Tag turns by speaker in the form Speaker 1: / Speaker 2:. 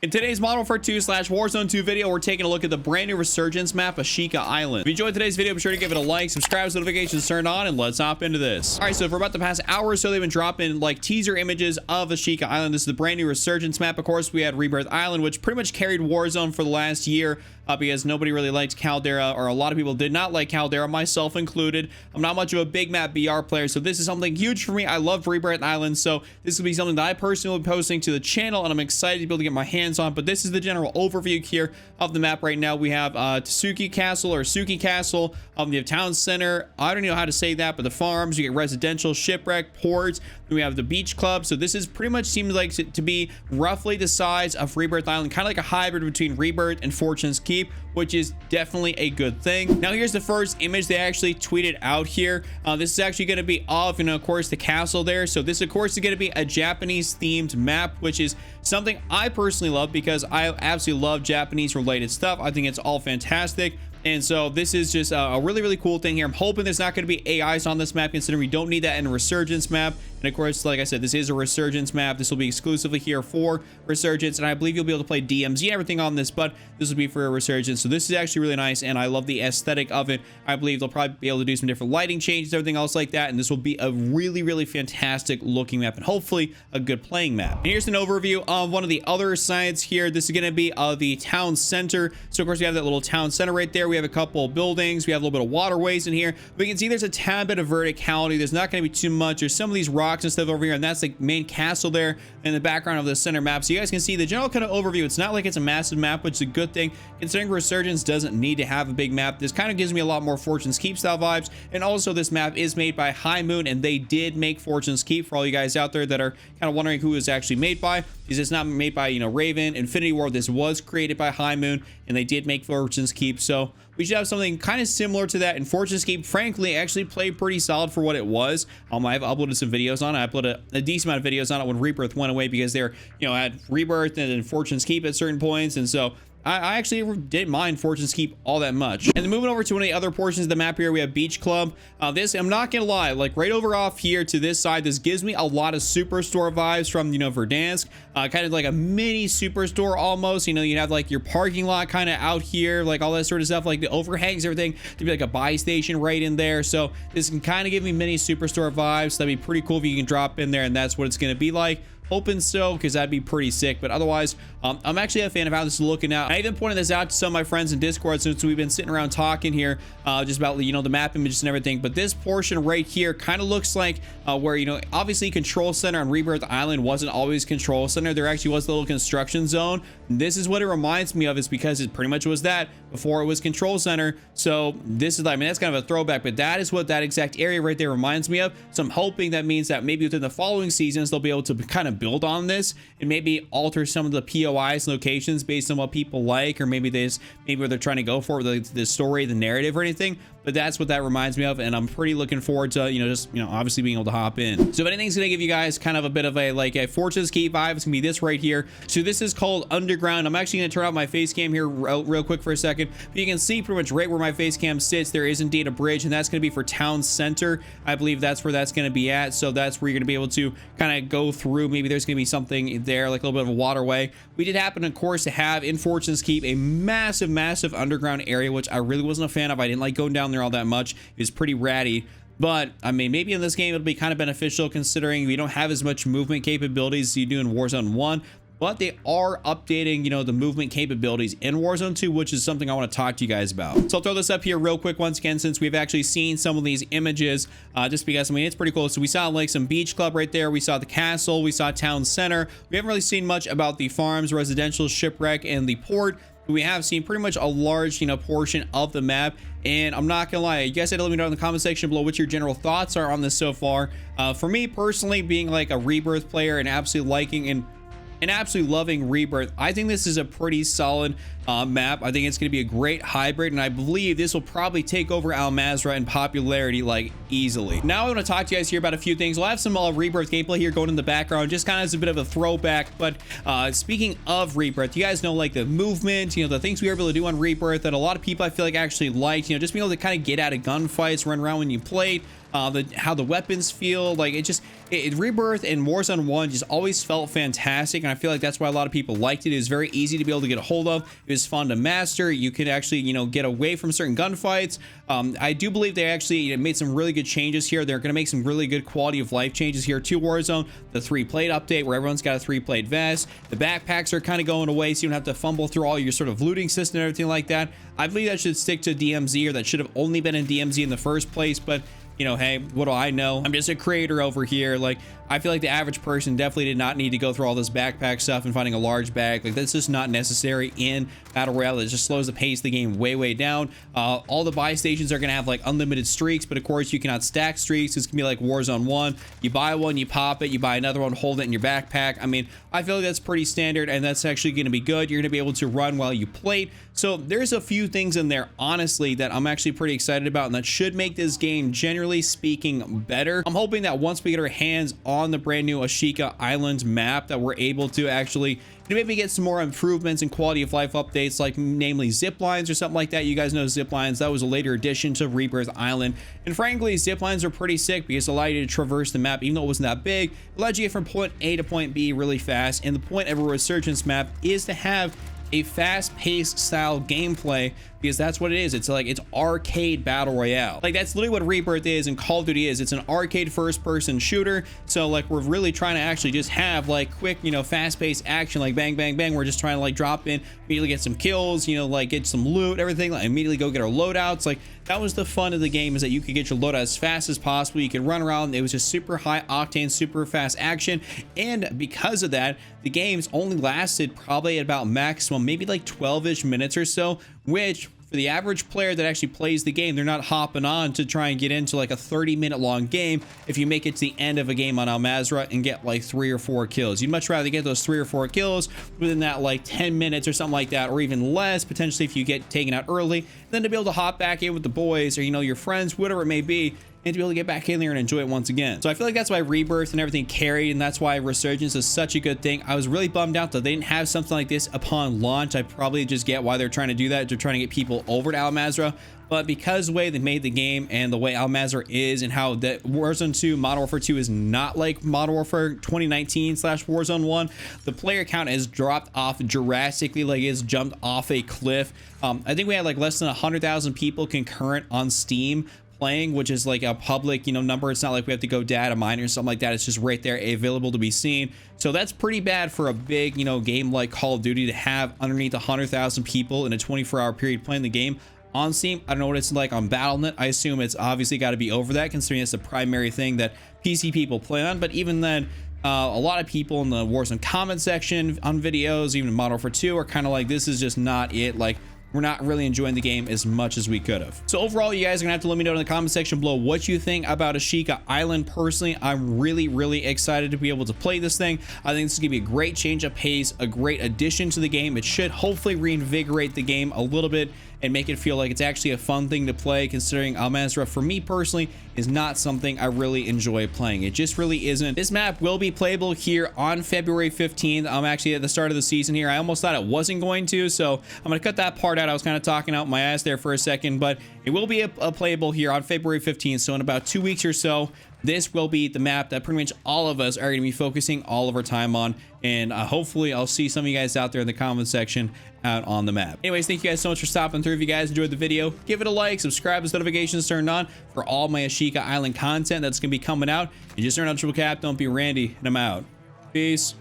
Speaker 1: In today's Modern Warfare 2 / Warzone 2 video, we're taking a look at the brand new Resurgence map, ASHIKA Island. If you enjoyed today's video, be sure to give it a like, subscribe, notifications turned on, and let's hop into this. All right, so for about the past hour or so, they've been dropping like teaser images of ASHIKA Island. This is the brand new Resurgence map. Of course, we had Rebirth Island, which pretty much carried Warzone for the last year because nobody really liked Caldera, or a lot of people did not like Caldera, myself included. I'm not much of a big map BR player, so this is something huge for me. I love Rebirth Island, so this will be something that I personally will be posting to the channel, and I'm excited to be able to get my hands on. But this is the general overview here of the map right now. We have Tsuki Castle, or Suki Castle. We have Town Center. I don't know how to say that, but the farms. You get residential, shipwreck, ports. Then we have the beach club. So this is pretty much seems like to be roughly the size of Rebirth Island, kind of like a hybrid between Rebirth and Fortune's Keep, which is definitely a good thing. Now here's the first image they actually tweeted out here. This is actually going to be of, of course, the castle there. So this, of course, is going to be a Japanese themed map, which is something I personally love because I absolutely love Japanese related stuff. I think it's all fantastic. And so this is just a really, really cool thing here. I'm hoping there's not going to be AIs on this map, considering we don't need that in a Resurgence map. And of course, like I said, this is a Resurgence map. This will be exclusively here for Resurgence. And I believe you'll be able to play DMZ and everything on this, but this will be for a Resurgence. So this is actually really nice, and I love the aesthetic of it. I believe they'll probably be able to do some different lighting changes, everything else like that. And this will be a really, really fantastic looking map, and hopefully a good playing map. And here's an overview of one of the other sides here. This is going to be the town center. So of course, we have that little town center right there. We have a couple of buildings. We have a little bit of waterways in here. We can see there's a tad bit of verticality. There's not going to be too much. There's some of these rocks and stuff over here, and that's the main castle there in the background of the center map. So you guys can see the general kind of overview. It's not like it's a massive map, which is a good thing considering Resurgence doesn't need to have a big map. This kind of gives me a lot more Fortune's Keep style vibes. And also, this map is made by High Moon, and they did make Fortune's Keep. For all you guys out there that are kind of wondering who is actually made by, is it's not made by Raven, Infinity Ward. This was created by High Moon, and they did make Fortune's Keep. So we should have something kind of similar to that. And Fortune's Keep, frankly, actually played pretty solid for what it was. I've uploaded some videos on it. I uploaded a decent amount of videos on it when Rebirth went away, because they're, at Rebirth and then Fortune's Keep at certain points. And so I actually didn't mind Fortune's Keep all that much. And then moving over to one of the other portions of the map here, we have Beach Club. This, I'm not gonna lie, like right over off here to this side, this gives me a lot of Superstore vibes from, Verdansk. Kind of like a mini Superstore almost. You have like your parking lot kind of out here, like all that sort of stuff, like the overhangs, everything, to be like a buy station right in there. So this can kind of give me mini Superstore vibes. So that'd be pretty cool if you can drop in there, and that's what it's gonna be like. Hoping so, because that'd be pretty sick. But otherwise, I'm actually a fan of how this is looking out. I even pointed this out to some of my friends in Discord since we've been sitting around talking here just about the map images and everything. But this portion right here kind of looks like where obviously Control Center on Rebirth Island wasn't always Control Center. There actually was a little construction zone. This is what it reminds me of, is because it pretty much was that before it was Control Center. So this is, I mean, that's kind of a throwback, but that is what that exact area right there reminds me of. So I'm hoping that means that maybe within the following seasons they'll be able to kind of build on this and maybe alter some of the POIs locations based on what people like, or maybe where they're trying to go for the story, the narrative, or anything. But that's what that reminds me of, and I'm pretty looking forward to obviously being able to hop in. So if anything's gonna give you guys kind of a bit of a Fortune's Keep vibe, it's gonna be this right here. So this is called Underground. I'm actually gonna turn out my face cam here real quick for a second. But you can see pretty much right where my face cam sits, there is indeed a bridge, and that's gonna be for Town Center. I believe that's where that's gonna be at. So that's where you're gonna be able to kind of go through. Maybe there's gonna be something there, like a little bit of a waterway. We did happen, of course, to have in Fortune's Keep a massive underground area, which I really wasn't a fan of. I didn't like going down there all that much. It was pretty ratty. But I mean, maybe in this game it'll be kind of beneficial, considering we don't have as much movement capabilities as you do in Warzone 1. But they are updating, the movement capabilities in Warzone 2, which is something I want to talk to you guys about. So I'll throw this up here real quick once again, since we've actually seen some of these images, just because, I mean, it's pretty cool. So we saw like some beach club right there. We saw the castle. We saw Town Center. We haven't really seen much about the farms, residential, shipwreck, and the port. We have seen pretty much a large, portion of the map. And I'm not gonna lie, you guys had to let me know in the comment section below what your general thoughts are on this so far. For me personally, being like a Rebirth player and absolutely liking and absolutely loving Rebirth, I think this is a pretty solid map. I think it's going to be a great hybrid, and I believe this will probably take over Al Mazrah in popularity like easily. Now I want to talk to you guys here about a few things. We'll have some Rebirth gameplay here going in the background, just kind of as a bit of a throwback. But speaking of Rebirth, you guys know like the movement, the things we were able to do on Rebirth that a lot of people I feel like actually liked, just being able to kind of get out of gunfights, run around when you played. how the weapons feel. Like Rebirth and Warzone 1 just always felt fantastic, and I feel like that's why a lot of people liked it. It was very easy to be able to get a hold of. It was fun to master. You could actually, you know, get away from certain gunfights. I do believe they actually made some really good changes here. They're going to make some really good quality of life changes here to Warzone. The 3-plate update where everyone's got a 3-plate vest. The backpacks are kind of going away, so you don't have to fumble through all your sort of looting system and everything like that. I believe that should stick to DMZ, or that should have only been in DMZ in the first place, but you know, hey, what do I know? I'm just a creator over here. Like, I feel like the average person definitely did not need to go through all this backpack stuff and finding a large bag. Like, that's just not necessary in Battle Royale. It just slows the pace of the game way down. All the buy stations are going to have like unlimited streaks, but of course you cannot stack streaks. It's gonna be like Warzone 1. You buy one, you pop it, you buy another one, hold it in your backpack. I mean, I feel like that's pretty standard, and that's actually going to be good. You're going to be able to run while you plate. So there's a few things in there, honestly, that I'm actually pretty excited about, and that should make this game, generally speaking, better. I'm hoping that once we get our hands on the brand new ASHIKA Island map, that we're able to actually maybe get some more improvements and quality of life updates, like namely zip lines or something like that. You guys know zip lines. That was a later addition to Rebirth Island, and frankly, zip lines are pretty sick because it allowed you to traverse the map even though it wasn't that big. It allowed you to get from point A to point B really fast, and the point of a resurgence map is to have a fast-paced style gameplay, because that's what it is. It's like, it's arcade battle royale. Like, that's literally what Rebirth is and Call of Duty is. It's an arcade first-person shooter. So like, we're really trying to actually just have like quick, you know, fast-paced action, like bang bang bang. We're just trying to like drop in, immediately get some kills, you know, like get some loot, everything, like immediately go get our loadouts. Like, that was the fun of the game, is that you could get your loadout as fast as possible. You could run around. It was just super high octane, super fast action, and because of that, the games only lasted probably about maximum maybe like 12-ish minutes or so, which for the average player that actually plays the game, they're not hopping on to try and get into like a 30-minute long game if you make it to the end of a game on Al Mazrah and get like 3 or 4 kills. You'd much rather get those 3 or 4 kills within that like 10 minutes or something like that, or even less potentially if you get taken out early, than to be able to hop back in with the boys or, you know, your friends, whatever it may be, and to be able to get back in there and enjoy it once again. So I feel like that's why Rebirth and everything carried, and that's why Resurgence is such a good thing. I was really bummed out that they didn't have something like this upon launch. I probably just get why they're trying to do that. They're trying to get people over to Al Mazrah. But because the way they made the game and the way Al Mazrah is, and how that Warzone 2, Modern Warfare 2 is not like Modern Warfare 2019/Warzone 1, the player count has dropped off drastically. Like, it's jumped off a cliff. I think we had like less than 100,000 people concurrent on Steam playing, which is like a public, you know, number. It's not like we have to go data mine or something like that. It's just right there available to be seen. So that's pretty bad for a big, you know, game like Call of Duty to have underneath 100,000 people in a 24-hour period playing the game on Steam. I don't know what it's like on Battle.net. I assume it's obviously got to be over that, considering it's the primary thing that PC people play on. But even then, a lot of people in the Warzone comment section on videos, even in Modern Warfare 2, are kind of like, this is just not it. Like, we're not really enjoying the game as much as we could have. So overall, you guys are gonna have to let me know in the comment section below what you think about ASHIKA Island. Personally, I'm really excited to be able to play this thing. I think this is gonna be a great change of pace, a great addition to the game. It should hopefully reinvigorate the game a little bit and make it feel like it's actually a fun thing to play, considering Al Mazrah, for me personally, is not something I really enjoy playing. It just really isn't. This map will be playable here on February 15th. I'm actually at the start of the season here. I almost thought it wasn't going to, so I'm gonna cut that part out. I was kind of talking out my ass there for a second, but it will be a playable here on February 15th. So in about 2 weeks or so, this will be the map that pretty much all of us are going to be focusing all of our time on, and hopefully I'll see some of you guys out there in the comment section out on the map. Anyways, thank you guys so much for stopping through. If you guys enjoyed the video, give it a like, subscribe with notifications turned on for all my ASHIKA Island content that's going to be coming out. And just turn on Triple Cap, don't be Randy, and I'm out. Peace.